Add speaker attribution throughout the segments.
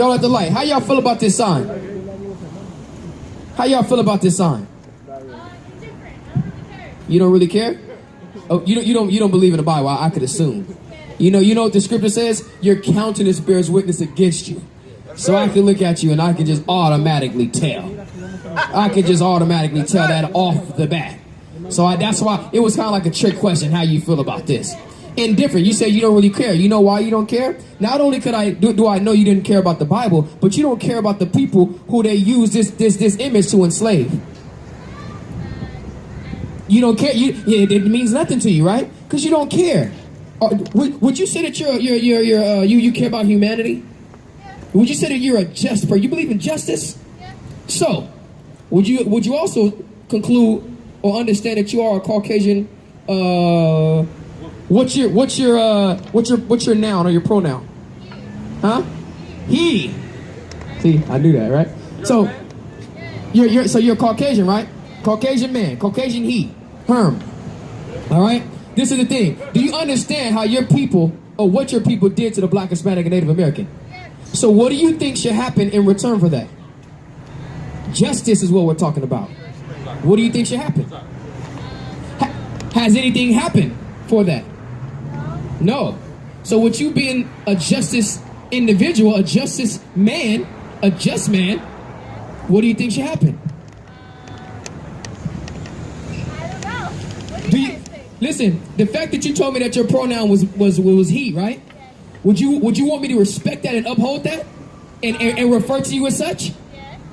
Speaker 1: Y'all at the light. How y'all feel about this sign? How y'all feel about this sign? You don't really care? Oh, you don't believe in the Bible. I could assume. You know what the scripture says? Your countenance bears witness against you. So I can look at you and I can just automatically tell. I can just automatically tell that off the bat. So that's why it was kind of like a trick question. How you feel about this? Indifferent. You say you don't really care. You know why you don't care? Not only could I do I know you didn't care about the Bible, but you don't care about the people who they use this image to enslave. You don't care. It means nothing to you, right? Because you don't care. Would you say that you care about humanity? Yeah. Would you say that you're a just person? You believe in justice? Yeah. So, would you also conclude or understand that you are a Caucasian? What's your noun or your pronoun? Huh? He. See, I knew that, right? So, you're a Caucasian, right? Caucasian man, Caucasian he, Herm. All right. This is the thing. Do you understand how your people, or what your people did to the Black, Hispanic, and Native American? So what do you think should happen in return for that? Justice is what we're talking about. What do you think should happen? Has anything happened for that? No. So with you being a justice individual, a justice man, a just man, what do you think should happen? Listen, the fact that you told me that your pronoun was he, right? Yes. Would you want me to respect that and uphold that, and refer to you as such? Yes.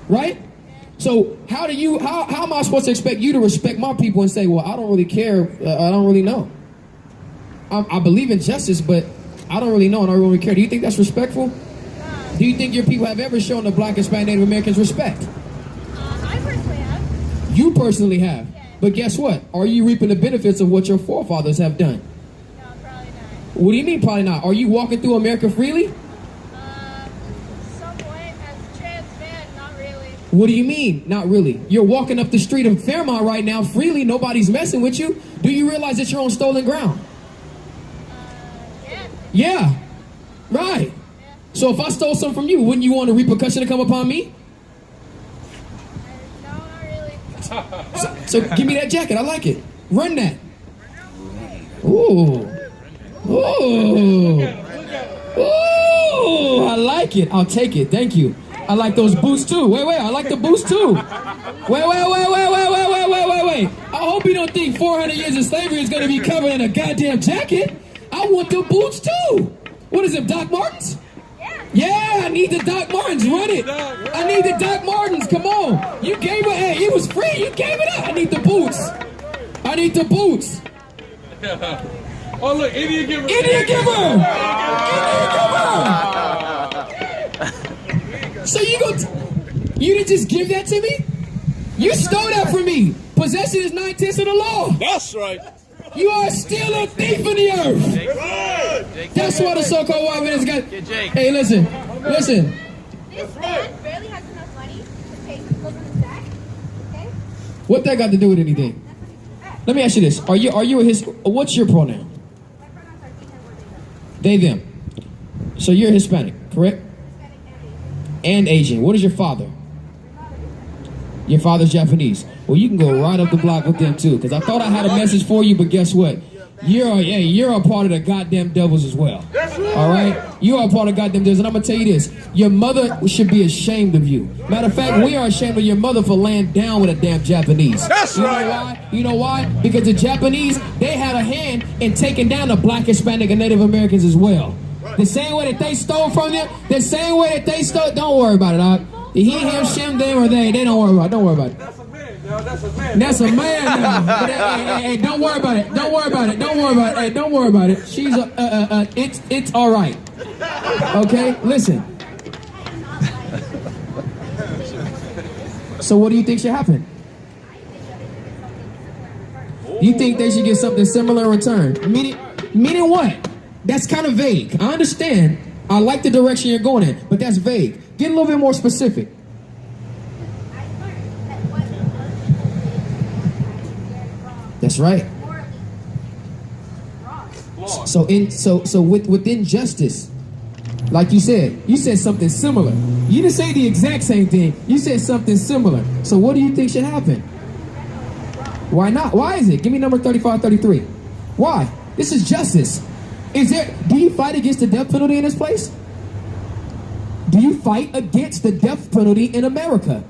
Speaker 1: Right? Yes. So how am I supposed to expect you to respect my people and say, well, I don't really care, I don't really know. I believe in justice, but I don't really know and I don't really care. Do you think that's respectful? Do you think your people have ever shown the Black, Hispanic, Native Americans respect?
Speaker 2: I personally have.
Speaker 1: You personally have. But guess what? Are you reaping the benefits of what your forefathers have done?
Speaker 2: No, probably not.
Speaker 1: What do you mean probably not? Are you walking through America freely?
Speaker 2: Some point, as a trans man, not really.
Speaker 1: What do you mean, not really? You're walking up the street of Fairmont right now freely. Nobody's messing with you. Do you realize that you're on stolen ground?
Speaker 2: Yeah.
Speaker 1: Yeah. Right. Yeah. So if I stole something from you, wouldn't you want a repercussion to come upon me? So give me that jacket. I like it. Run that. Ooh. Ooh. Ooh. I like it. I'll take it. Thank you. I like those boots too. Wait. I like the boots too. Wait. I hope you don't think 400 years of slavery is going to be covered in a goddamn jacket. I want the boots too. What is it, Doc Martens? Yeah, I need the Doc Martens. Run it. I need the Doc Martens. Come on. You gave it. Hey, it was free. You gave it up. I need the boots. I need the boots.
Speaker 3: Oh, look. Indian giver.
Speaker 1: Indian giver. So you didn't just give that to me? You stole that from me. Possession is 9/10 of the law.
Speaker 3: That's right.
Speaker 1: You are still a thief in the earth. That's why the so-called white man has got. Hey, listen.
Speaker 2: This man barely has enough money to pay for clothes on his back. Okay?
Speaker 1: What that got to do with anything? Let me ask you this: Are you a what's your pronoun?
Speaker 2: My pronouns are he, him, or
Speaker 1: they, them. So you're Hispanic, correct?
Speaker 2: Hispanic
Speaker 1: and Asian. What is your father? Your father's Japanese. Well, you can go right up the block with them too, because I thought I had a message for you, but guess what? You're a part of the goddamn devils as well. All right? You are a part of goddamn devils, and I'm gonna tell you this: your mother should be ashamed of you. Matter of fact, we are ashamed of your mother for laying down with a damn Japanese.
Speaker 3: That's right.
Speaker 1: Know why? You know why? Because the Japanese, they had a hand in taking down the Black, Hispanic, and Native Americans as well. The same way that they stole from them, the same way that they stole. Don't worry about it, dog. He, him, shim, them, or they don't worry about it. Don't worry about it.
Speaker 3: That's a man, yo. That's a man.
Speaker 1: That's a man now. But, hey, don't worry about it. Don't worry about it. Don't worry about it. Hey, don't worry about it. She's it's all right. Okay, listen. So what do you think should happen? You think they should get something similar in return? Meaning what? That's kind of vague. I understand. I like the direction you're going in, but that's vague. Get a little bit more specific. That's right. So within justice, Like you said something similar. You didn't say the exact same thing. You said something similar. So what do you think should happen? Why not? Why is it? Give me number 3533. Why? This is justice. Do you fight against the death penalty in this place? Do you fight against the death penalty in America?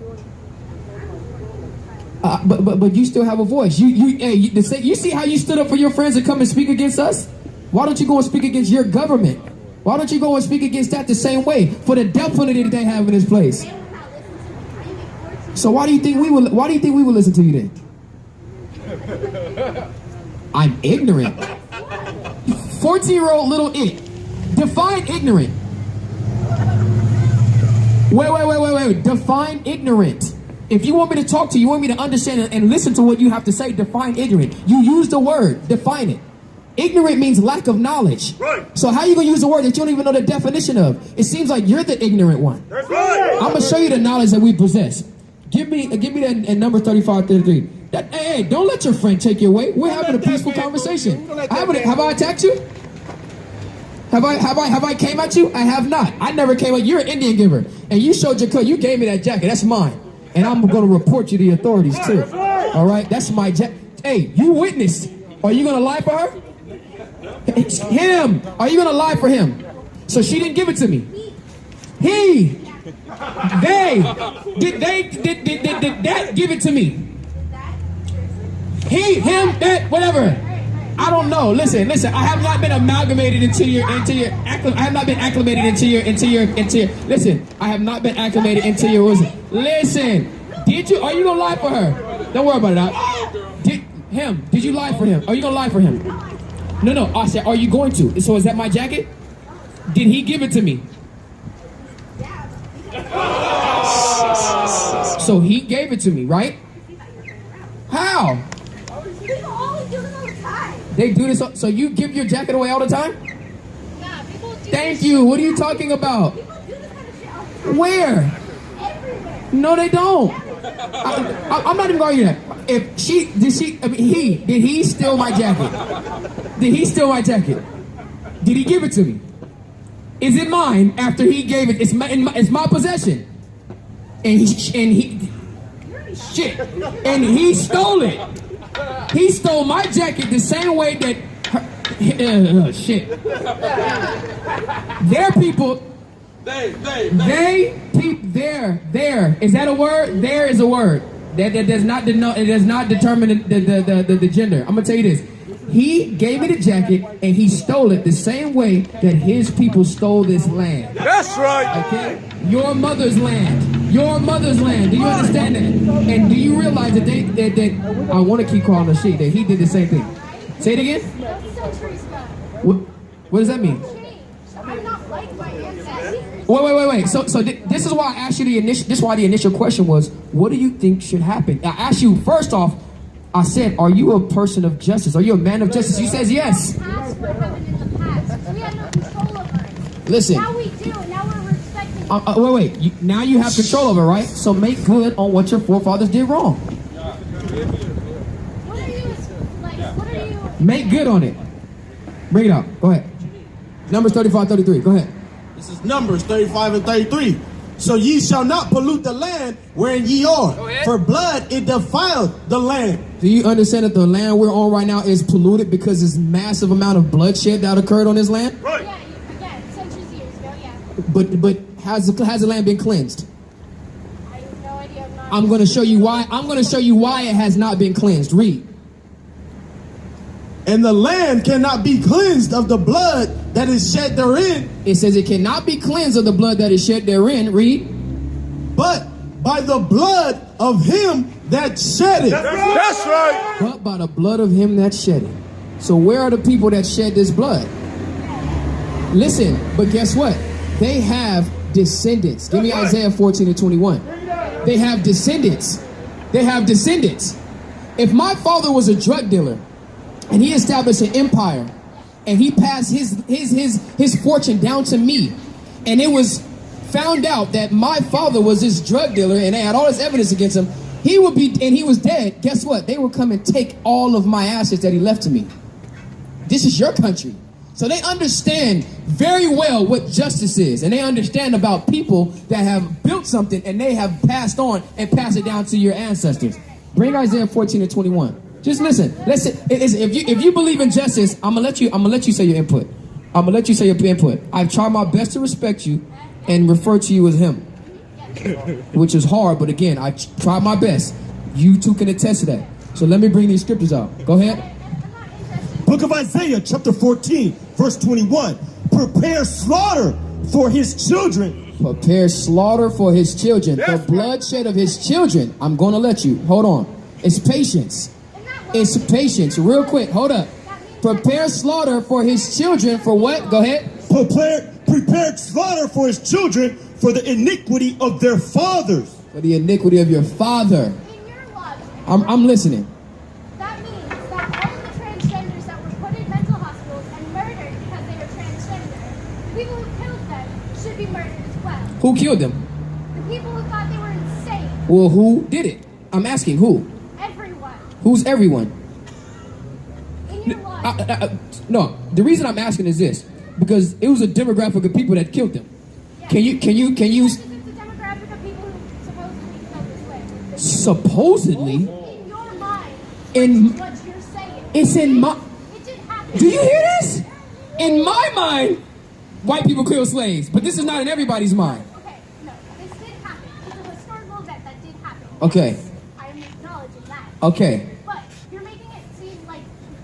Speaker 1: But you still have a voice. You see how you stood up for your friends and come and speak against us? Why don't you go and speak against your government? Why don't you go and speak against that the same way for the death penalty that they have in this place? So why do you think we will listen to you then? I'm ignorant. 14-year-old little it. Define ignorant. Wait. Define ignorant. If you want me to talk to you, you want me to understand and listen to what you have to say, define ignorant. You use the word, define it. Ignorant means lack of knowledge. Right. So how are you going to use a word that you don't even know the definition of? It seems like you're the ignorant one. That's right. I'm going to show you the knowledge that we possess. Give me that number 3533. Hey, don't let your friend take you away. We're having a peaceful conversation. Have I attacked you? Have I came at you? I have not. I never came at you. You're an Indian giver. And you showed your cut. You gave me that jacket. That's mine. And I'm going to report you to the authorities too. All right? That's my jacket. Hey, you witnessed. Are you going to lie for her? Him. Are you going to lie for him? So she didn't give it to me. Did that give it to me? Him, that, whatever. I don't know. Listen. I have not been amalgamated into your. I have not been acclimated into your. Listen, I have not been acclimated into your. Listen, are you gonna lie for her? Don't worry about it. Did you lie for him? Are you gonna lie for him? No. I said, are you going to? So is that my jacket? Did he give it to me? So he gave it to me, right? How?
Speaker 2: People always do this all the time.
Speaker 1: They do this, so you give your jacket away all the time?
Speaker 2: Yeah, people do.
Speaker 1: Thank you. What are you talking about?
Speaker 2: People do this kind of shit all the time.
Speaker 1: Where?
Speaker 2: Everywhere.
Speaker 1: No, they don't. I'm not even arguing that. Did he steal my jacket? Did he steal my jacket? Did he give it to me? Is it mine after he gave it? It's my possession. And he stole it. He stole my jacket the same way that their people. There. Is that a word? There is a word. That does not denote. It does not determine the gender. I'm gonna tell you this. He gave me the jacket and he stole it the same way that his people stole this land.
Speaker 3: That's right.
Speaker 1: Okay? Your mother's land. Your mother's land. Do you understand that? And do you realize that I want to keep calling the shit, that he did the same thing? Say it again. What does that mean?
Speaker 2: I'm not like my ancestors.
Speaker 1: Wait. So this is why I asked you this is why the initial question was, what do you think should happen? I asked you first off, I said, are you a person of justice? Are you a man of justice? You says yes.
Speaker 2: Past what happened in the past. We had no control over it.
Speaker 1: Listen.
Speaker 2: Now we do. Now we're respecting it.
Speaker 1: Wait. Now you have control over it, right? So make good on what your forefathers did wrong.
Speaker 2: What are you?
Speaker 1: Make good on it. Bring it out. Go ahead. Numbers 35-33. Go ahead.
Speaker 4: This is Numbers 35 and 33. So ye shall not pollute the land wherein ye are, for blood it defiled the land.
Speaker 1: Do you understand that the land we're on right now is polluted because this massive amount of bloodshed that occurred on this land?
Speaker 3: Right.
Speaker 2: Yeah, centuries years ago, yeah.
Speaker 1: But has the land been cleansed?
Speaker 2: I have no idea.
Speaker 1: I'm going to show you why. I'm going to show you why it has not been cleansed. Read.
Speaker 4: And the land cannot be cleansed of the blood that is shed therein.
Speaker 1: It says it cannot be cleansed of the blood that is shed therein. Read.
Speaker 4: But by the blood of him that shed it.
Speaker 3: That's right.
Speaker 1: But by the blood of him that shed it. So where are the people that shed this blood? Listen, but guess what? They have descendants. Give me Isaiah 14:21. They have descendants. They have descendants. If my father was a drug dealer and he established an empire and he passed his fortune down to me, and it was found out that my father was this drug dealer and they had all this evidence against him, he was dead. Guess what? They would come and take all of my assets that he left to me. This is your country. So they understand very well what justice is. And they understand about people that have built something and they have passed on and passed it down to your ancestors. Bring Isaiah 14 and 21. Just listen. Listen. If you believe in justice, I'm gonna let you say your input. I'm gonna let you say your input. I've tried my best to respect you and refer to you as him, which is hard. But again, I tried my best. You two can attest to that. So let me bring these scriptures out. Go ahead.
Speaker 4: Book of Isaiah, chapter 14, verse 21. Prepare slaughter for his children.
Speaker 1: Prepare slaughter for his children. The bloodshed of his children. I'm going to let you. Hold on. It's patience. It's patience. Real quick. Hold up. Prepare slaughter for his children. For what? Go ahead.
Speaker 4: Prepare slaughter for his children for the iniquity of their fathers.
Speaker 1: For the iniquity of your father.
Speaker 2: In your logic,
Speaker 1: I'm listening.
Speaker 2: that means that all of the transgenders that were put in mental hospitals and murdered because they were transgender, the people who killed them should be murdered as well.
Speaker 1: Who killed them?
Speaker 2: The people who thought they were insane.
Speaker 1: Well, who did it? I'm asking who?
Speaker 2: Everyone.
Speaker 1: Who's everyone?
Speaker 2: In your logic.
Speaker 1: No, the reason I'm asking is this. Because it was a demographic of people that killed them.
Speaker 2: Yeah.
Speaker 1: Can you
Speaker 2: Because it's a demographic of people who supposedly felt this way.
Speaker 1: supposedly
Speaker 2: In your mind,
Speaker 1: in
Speaker 2: what you're saying.
Speaker 1: it's in my
Speaker 2: It did happen.
Speaker 1: do you hear this? In my mind, white people kill slaves, but this is not in everybody's mind.
Speaker 2: Okay, no, this did happen. It's a historical event that did happen.
Speaker 1: Okay.
Speaker 2: I am acknowledging that.
Speaker 1: Okay.
Speaker 2: But you're making it seem like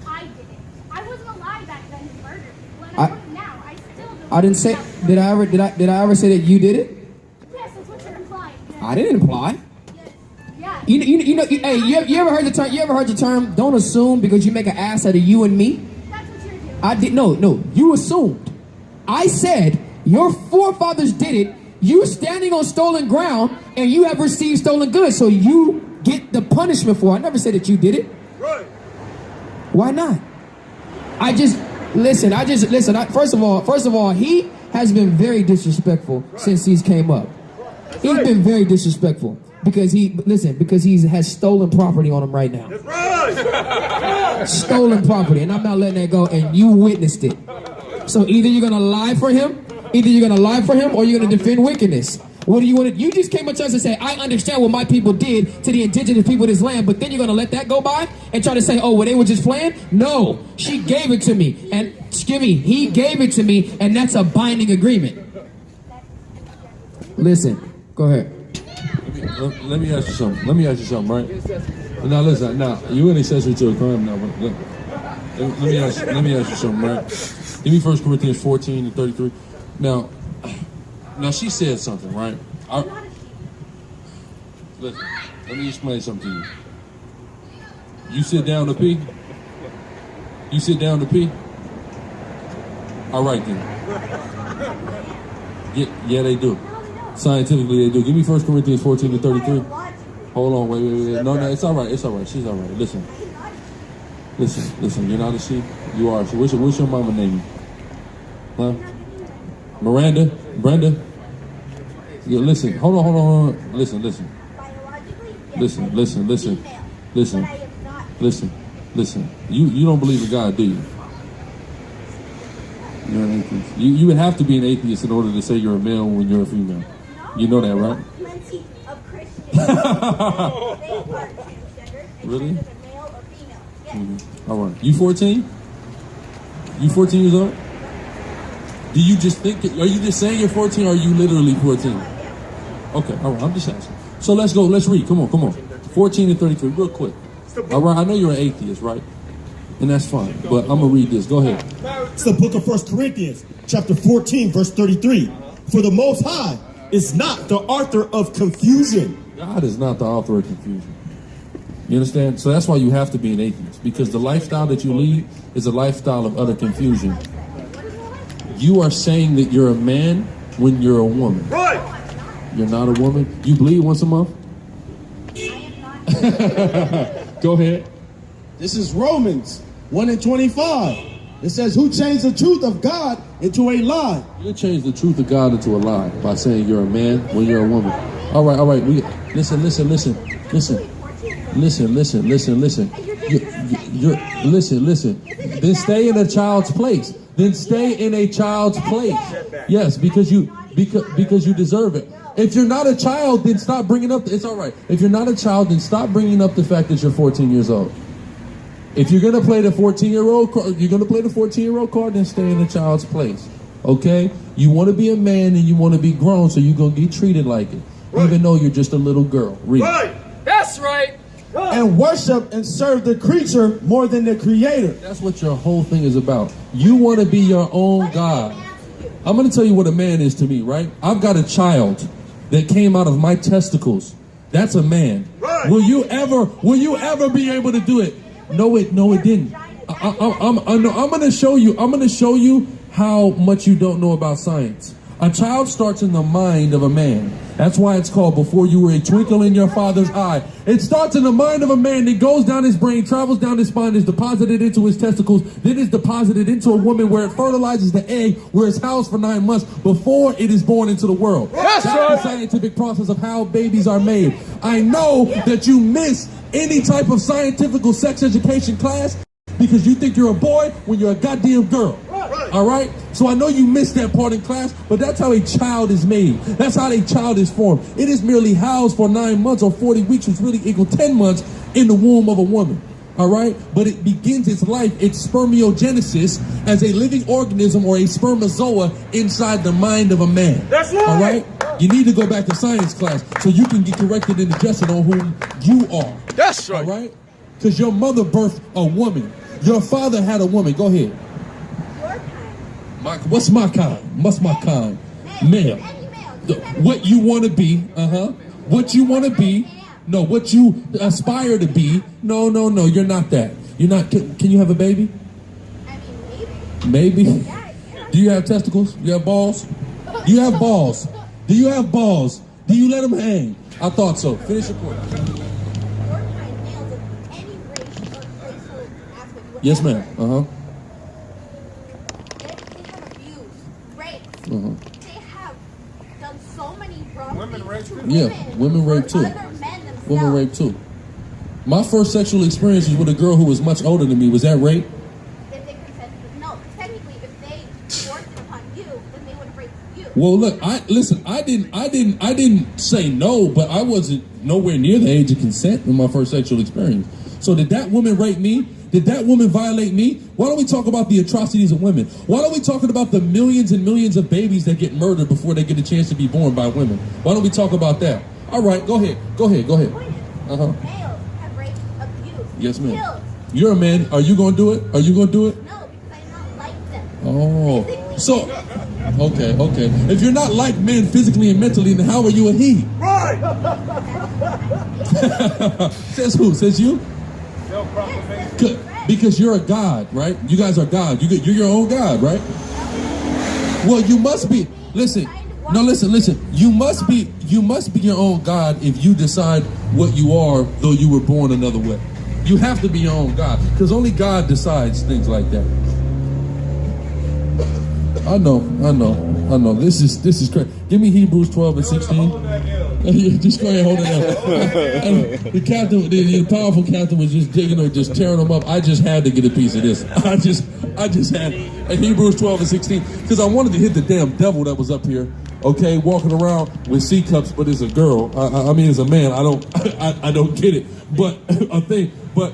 Speaker 2: I did it. I wasn't alive back then to murder people, and
Speaker 1: I-
Speaker 2: I wouldn't now. I still don't.
Speaker 1: I didn't say did I ever say that you did it?
Speaker 2: Yes, that's what you're implying. Yes.
Speaker 1: I didn't imply.
Speaker 2: Yes. Yeah.
Speaker 1: Hey, you ever heard the term? You ever heard the term? Don't assume because you make an ass out of you and me.
Speaker 2: That's what you're doing.
Speaker 1: I did no. You assumed. I said your forefathers did it. You standing on stolen ground and you have received stolen goods, so you get the punishment for it. I never said that you did it.
Speaker 3: Right.
Speaker 1: Why not? Listen. First of all, he has been very disrespectful since he's came up. He's been very disrespectful because he has stolen property on him right now.
Speaker 3: That's right.
Speaker 1: Stolen property, and I'm not letting that go, and you witnessed it. So either you're gonna lie for him, or you're gonna defend wickedness. What do you want to? You just came up to us and say, I understand what my people did to the indigenous people of this land, but then you're gonna let that go by and try to say, oh, well, they were just playing? No, she gave it to me, and he gave it to me, and that's a binding agreement. Listen, go ahead.
Speaker 5: Let me ask you something, right? Now listen, now you in accessory to a crime now, but let me ask you something, right? Give me 1 Corinthians 14 and 33. Now she said something, right? Listen, let me explain something to you. You sit down to pee? You sit down to pee? All right then. Yeah, they do. Scientifically, they do. Give me 1 Corinthians 14 to 33. Hold on, wait. No, it's all right. She's all right. Listen. You're not a she. You are. So what's your mama name? Huh? Miranda? Brenda? Yeah, listen. Hold on. Listen. Listen. You don't believe in God, do you? You're an atheist. You would have to be an atheist in order to say you're a male when you're a female. You know that, right?
Speaker 2: Plenty of Christians. They are transgender.
Speaker 5: Really?
Speaker 2: Male or female. Yes.
Speaker 5: Mm-hmm. All right. You 14? You 14 years old? Do you just think? Are you just saying you're 14, or are you literally 14? Okay. All right. I'm just asking. So let's go. Let's read. Come on. 14 and 33, real quick. All right. I know you're an atheist, right? And that's fine. But I'm gonna read this. Go ahead.
Speaker 4: It's the book of 1 Corinthians, chapter 14, verse 33. For the Most High is not the author of confusion.
Speaker 5: God is not the author of confusion. You understand? So that's why you have to be an atheist, because the lifestyle that you lead is a lifestyle of utter confusion. You are saying that you're a man when you're a woman.
Speaker 3: Right.
Speaker 5: You're not a woman. You bleed once a month? Go ahead.
Speaker 4: This is Romans 1 and 25. It says, who changed the truth of God into a lie?
Speaker 5: You change the truth of God into a lie by saying you're a man when you're a woman. All right. Listen. Listen. Listen. Then stay in a child's place. then stay in a child's place. Yes, because you deserve it. If you're not a child, then stop bringing up. It's all right. If you're not a child, then stop bringing up the fact that you're 14 years old. If you're gonna play the 14-year-old card, then stay in a child's place. Okay? You want to be a man and you want to be grown, so you're gonna get treated like it, even though you're just a little girl. Read.
Speaker 3: That's right.
Speaker 4: And worship and serve the creature more than the creator.
Speaker 5: That's what your whole thing is about. You want to be your own God. I'm going to tell you what a man is to me, right? I've got a child that came out of my testicles. That's a man. Will you ever be able to do it? No, it didn't. I'm going to show you. I'm going to show you how much you don't know about science. A child starts in the mind of a man. That's why it's called Before You Were a Twinkle in Your Father's Eye. It starts in the mind of a man, it goes down his brain, travels down his spine, is deposited into his testicles, then is deposited into a woman where it fertilizes the egg, where it's housed for 9 months before it is born into the world. That's the scientific process of how babies are made. I know that you miss any type of scientific sex education class because you think you're a boy when you're a goddamn girl. All right? So I know you missed that part in class, but that's how a child is made. That's how a child is formed. It is merely housed for 9 months or 40 weeks, which really equal 10 months in the womb of a woman. All right? But it begins its life, its spermiogenesis, as a living organism or a spermazoa inside the mind of a man.
Speaker 3: That's right.
Speaker 5: All right? You need to go back to science class so you can get corrected and adjusted on who you are.
Speaker 3: That's right.
Speaker 5: All right? Because your mother birthed a woman. Your father had a woman. Go ahead. What's my kind? What's my kind? Male. What you want to be? What you want to be? No. What you aspire to be? No. You're not that. You're not. Can you have a baby?
Speaker 2: I mean,
Speaker 5: Maybe. Do you have testicles? You have balls? Do you have balls? Do you have balls? Do you let them hang? I thought so. Finish your point. Yes, ma'am.
Speaker 2: They have done so many wrong things to
Speaker 5: Women rape too.
Speaker 2: other men themselves.
Speaker 5: Women rape too. My first sexual experience was with a girl who was much older than me. Was that rape?
Speaker 2: If they consented, no. Technically, if they forced it upon you, then they would have raped you.
Speaker 5: Well, look, I didn't say no, but I wasn't nowhere near the age of consent in my first sexual experience. So did that woman rape me? Did that woman violate me? Why don't we talk about the atrocities of women? Why don't we talk about the millions and millions of babies that get murdered before they get a chance to be born by women? Why don't we talk about that? All right, go ahead.
Speaker 2: Males have raped, abused,
Speaker 5: Yes, ma'am.
Speaker 2: killed.
Speaker 5: You're a man. Are you going to do it? Are you going to do it?
Speaker 2: No, because I don't like them.
Speaker 5: Oh.
Speaker 2: Physically.
Speaker 5: So, okay. If you're not like men physically and mentally, then how are you a he?
Speaker 3: Right.
Speaker 5: Says who? Says you? Good. Because you're a God, right? You guys are God. You're your own God, right? Well, you must be. Listen. You must be your own God if you decide what you are, though you were born another way. You have to be your own God, because only God decides things like that. I know. This is crazy. Give me Hebrews 12 and 16. Just go ahead, hold it up. The captain, the powerful captain, was just just tearing them up. I just had to get a piece of this. I just had Hebrews 12 and 16 because I wanted to hit the damn devil that was up here. Okay, walking around with C cups, but as a girl. I mean, as a man, I don't get it. But a thing, but.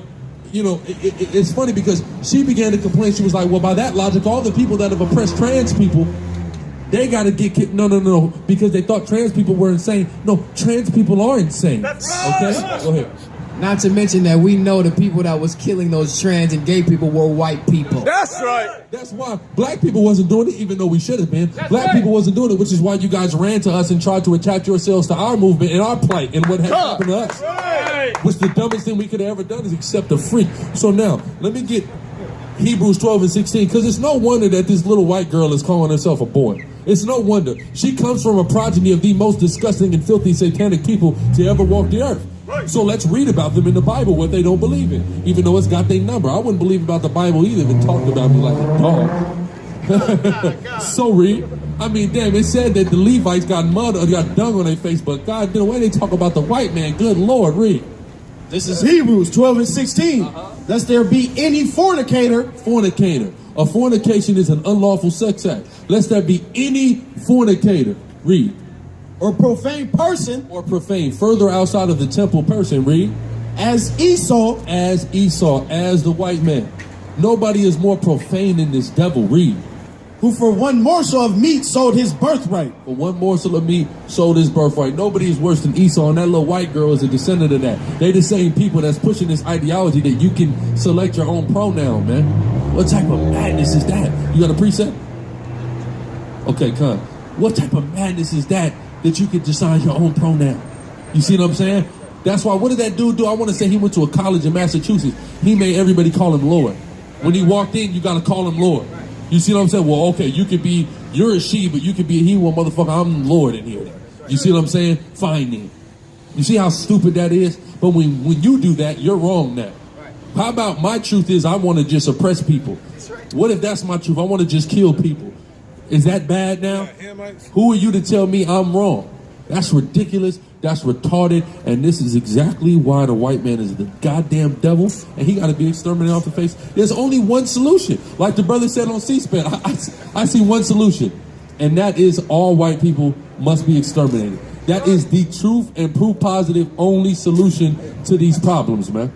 Speaker 5: It's funny because she began to complain. She was like, well, by that logic, all the people that have oppressed trans people, they got to get kicked. No, because they thought trans people were insane. No, trans people are insane.
Speaker 3: That's right.
Speaker 5: Okay, go ahead.
Speaker 1: Not to mention that we know the people that was killing those trans and gay people were white people.
Speaker 3: That's right.
Speaker 5: That's why black people wasn't doing it, even though we should have been. Black
Speaker 3: right.
Speaker 5: people wasn't doing it, which is why you guys ran to us and tried to attach yourselves to our movement and our plight and what had happened to us.
Speaker 3: Right.
Speaker 5: Which the dumbest thing we could have ever done is accept a freak. So now, let me get Hebrews 12 and 16, because it's no wonder that this little white girl is calling herself a boy. It's no wonder. She comes from a progeny of the most disgusting and filthy satanic people to ever walk the earth. So let's read about them in the Bible, what they don't believe in, even though it's got their number. I wouldn't believe about the Bible either if it talked about me like a dog. So read. I mean, damn, it said that the Levites got mud or got dung on their face, but God, the way they talk about the white man, good Lord, read.
Speaker 4: This is Hebrews 12 and 16. Lest there be any fornicator.
Speaker 5: A fornication is an unlawful sex act. Lest there be any fornicator. Read.
Speaker 4: Or profane person.
Speaker 5: Or profane. Further outside of the temple person. Read.
Speaker 4: As Esau.
Speaker 5: As Esau. As the white man. Nobody is more profane than this devil. Read.
Speaker 4: Who for one morsel of meat sold his birthright.
Speaker 5: For one morsel of meat sold his birthright. Nobody is worse than Esau, and that little white girl is a descendant of that. They the same people that's pushing this ideology that you can select your own pronoun, man. What type of madness is that? You got a precept? Okay, come. What type of madness is that you can decide your own pronoun? You see what I'm saying? That's why, what did that dude do? I want to say he went to a college in Massachusetts. He made everybody call him Lord. When he walked in, you got to call him Lord. You see what I'm saying? Well, okay, you're a she, but you could be a he. Well, motherfucker, I'm Lord in here. You see what I'm saying? Fine then. You see how stupid that is? But when you do that, you're wrong now. How about my truth is I want to just oppress people? What if that's my truth? I want to just kill people. Is that bad now? Who are you to tell me I'm wrong? That's ridiculous. That's retarded. And this is exactly why the white man is the goddamn devil. And he got to be exterminated off the face. There's only one solution. Like the brother said on C-SPAN, I see one solution. And that is all white people must be exterminated. That is the truth and proof positive only solution to these problems, man.